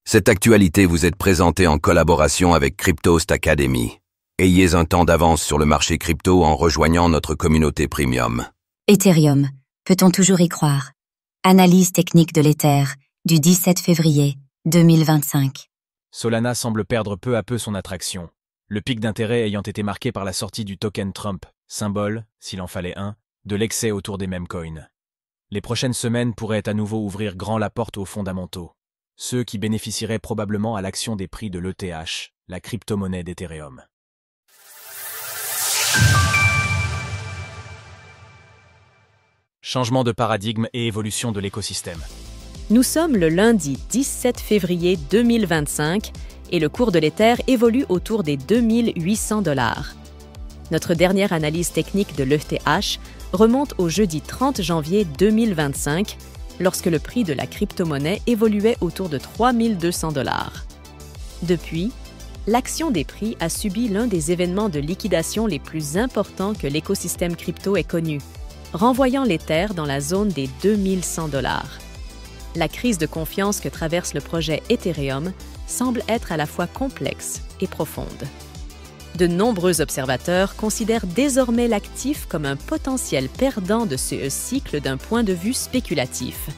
Cette actualité vous est présentée en collaboration avec Cryptost Academy. Ayez un temps d'avance sur le marché crypto en rejoignant notre communauté premium. Ethereum, peut-on toujours y croire? Analyse technique de l'Ether, du 17 février 2025. Solana semble perdre peu à peu son attraction, le pic d'intérêt ayant été marqué par la sortie du token Trump, symbole, s'il en fallait un, de l'excès autour des memecoins. Les prochaines semaines pourraient à nouveau ouvrir grand la porte aux fondamentaux, ceux qui bénéficieraient probablement à l'action des prix de l'ETH, la crypto-monnaie d'Ethereum. Changement de paradigme et évolution de l'écosystème. Nous sommes le lundi 17 février 2025 et le cours de l'Ether évolue autour des 2800 $. Notre dernière analyse technique de l'ETH remonte au jeudi 30 janvier 2025, lorsque le prix de la crypto-monnaie évoluait autour de 3200 $. Depuis, l'action des prix a subi l'un des événements de liquidation les plus importants que l'écosystème crypto ait connu, renvoyant l'Ether dans la zone des 2100 $. La crise de confiance que traverse le projet Ethereum semble être à la fois complexe et profonde. De nombreux observateurs considèrent désormais l'actif comme un potentiel perdant de ce cycle d'un point de vue spéculatif.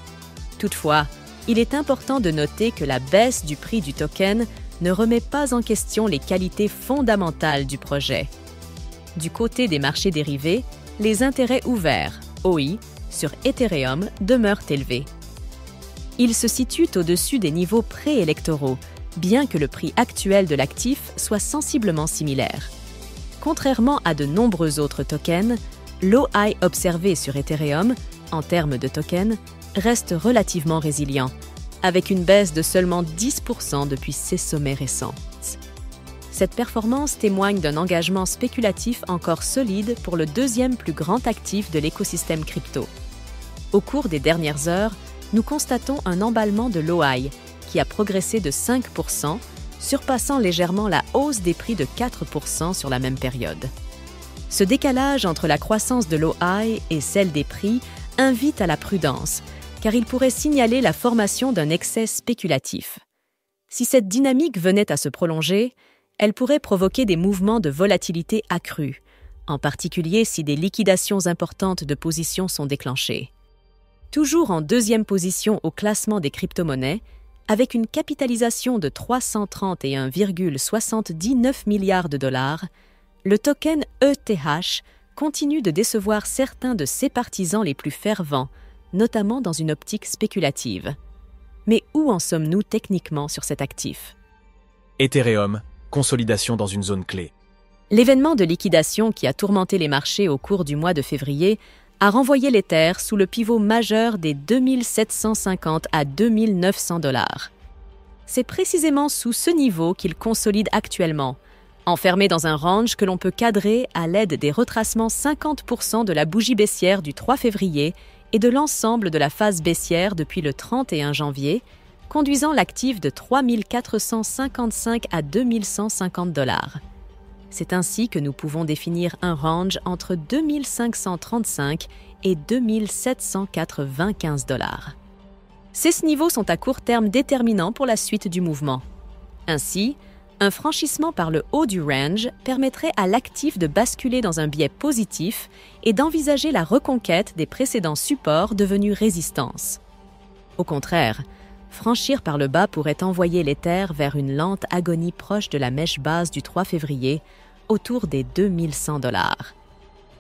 Toutefois, il est important de noter que la baisse du prix du token ne remet pas en question les qualités fondamentales du projet. Du côté des marchés dérivés, les intérêts ouverts, OI, sur Ethereum demeurent élevés. Ils se situent au-dessus des niveaux préélectoraux, bien que le prix actuel de l'actif soit sensiblement similaire. Contrairement à de nombreux autres tokens, l'OI observé sur Ethereum, en termes de tokens, reste relativement résilient, avec une baisse de seulement 10% depuis ses sommets récents. Cette performance témoigne d'un engagement spéculatif encore solide pour le deuxième plus grand actif de l'écosystème crypto. Au cours des dernières heures, nous constatons un emballement de l'OI qui a progressé de 5%, surpassant légèrement la hausse des prix de 4% sur la même période. Ce décalage entre la croissance de l'OI et celle des prix invite à la prudence, car il pourrait signaler la formation d'un excès spéculatif. Si cette dynamique venait à se prolonger, elle pourrait provoquer des mouvements de volatilité accrus, en particulier si des liquidations importantes de positions sont déclenchées. Toujours en deuxième position au classement des crypto-monnaies, avec une capitalisation de 331,79 milliards $, le token ETH continue de décevoir certains de ses partisans les plus fervents, notamment dans une optique spéculative. Mais où en sommes-nous techniquement sur cet actif? Ethereum, consolidation dans une zone clé. L'événement de liquidation qui a tourmenté les marchés au cours du mois de février a renvoyé l'Ether sous le pivot majeur des 2750 à 2900 $. C'est précisément sous ce niveau qu'il consolide actuellement, enfermé dans un range que l'on peut cadrer à l'aide des retracements 50% de la bougie baissière du 3 février et de l'ensemble de la phase baissière depuis le 31 janvier, conduisant l'actif de 3455 à 2150 $. C'est ainsi que nous pouvons définir un range entre 2535 et 2795 $. Ces niveaux sont à court terme déterminants pour la suite du mouvement. Ainsi, un franchissement par le haut du range permettrait à l'actif de basculer dans un biais positif et d'envisager la reconquête des précédents supports devenus résistance. Au contraire, franchir par le bas pourrait envoyer l'Ether vers une lente agonie proche de la mèche basse du 3 février, autour des 2100 $.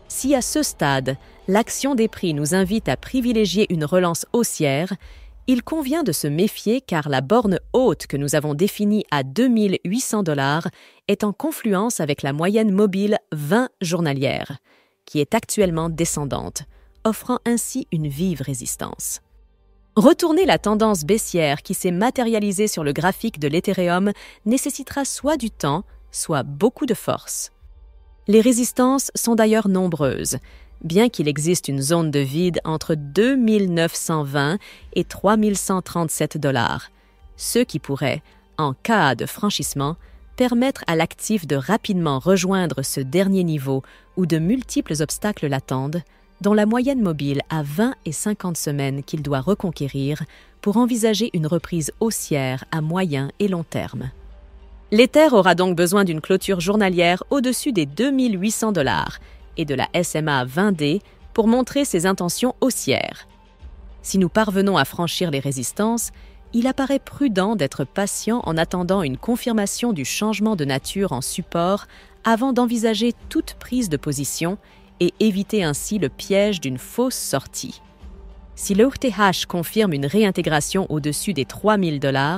Si à ce stade, l'action des prix nous invite à privilégier une relance haussière, il convient de se méfier car la borne haute que nous avons définie à 2800 $ est en confluence avec la moyenne mobile 20 journalière, qui est actuellement descendante, offrant ainsi une vive résistance. Retourner la tendance baissière qui s'est matérialisée sur le graphique de l'Ethereum nécessitera soit du temps, soit beaucoup de force. Les résistances sont d'ailleurs nombreuses, bien qu'il existe une zone de vide entre 2920 et 3137 $, ce qui pourrait, en cas de franchissement, permettre à l'actif de rapidement rejoindre ce dernier niveau où de multiples obstacles l'attendent, dont la moyenne mobile a 20 et 50 semaines qu'il doit reconquérir pour envisager une reprise haussière à moyen et long terme. L'Ether aura donc besoin d'une clôture journalière au-dessus des 2 800 $ et de la SMA 20D pour montrer ses intentions haussières. Si nous parvenons à franchir les résistances, il apparaît prudent d'être patient en attendant une confirmation du changement de nature en support avant d'envisager toute prise de position et éviter ainsi le piège d'une fausse sortie. Si le ETH confirme une réintégration au-dessus des 3 000 $,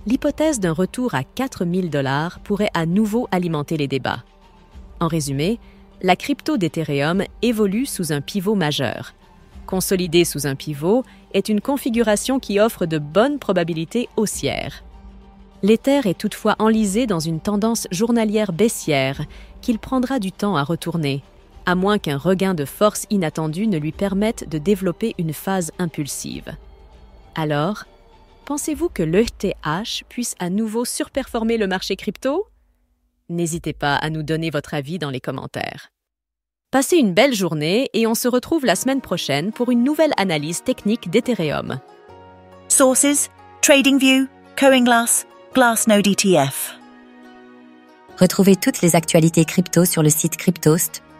l'hypothèse d'un retour à 4 000 $ pourrait à nouveau alimenter les débats. En résumé, la crypto d'Ethereum évolue sous un pivot majeur. Consolider sous un pivot est une configuration qui offre de bonnes probabilités haussières. L'Ether est toutefois enlisé dans une tendance journalière baissière qu'il prendra du temps à retourner, à moins qu'un regain de force inattendu ne lui permette de développer une phase impulsive. Alors, pensez-vous que l'ETH puisse à nouveau surperformer le marché crypto? N'hésitez pas à nous donner votre avis dans les commentaires. Passez une belle journée et on se retrouve la semaine prochaine pour une nouvelle analyse technique d'Ethereum. Sources: TradingView, CoinGlass, Glassnode ETF. Retrouvez toutes les actualités crypto sur le site cryptost.fr.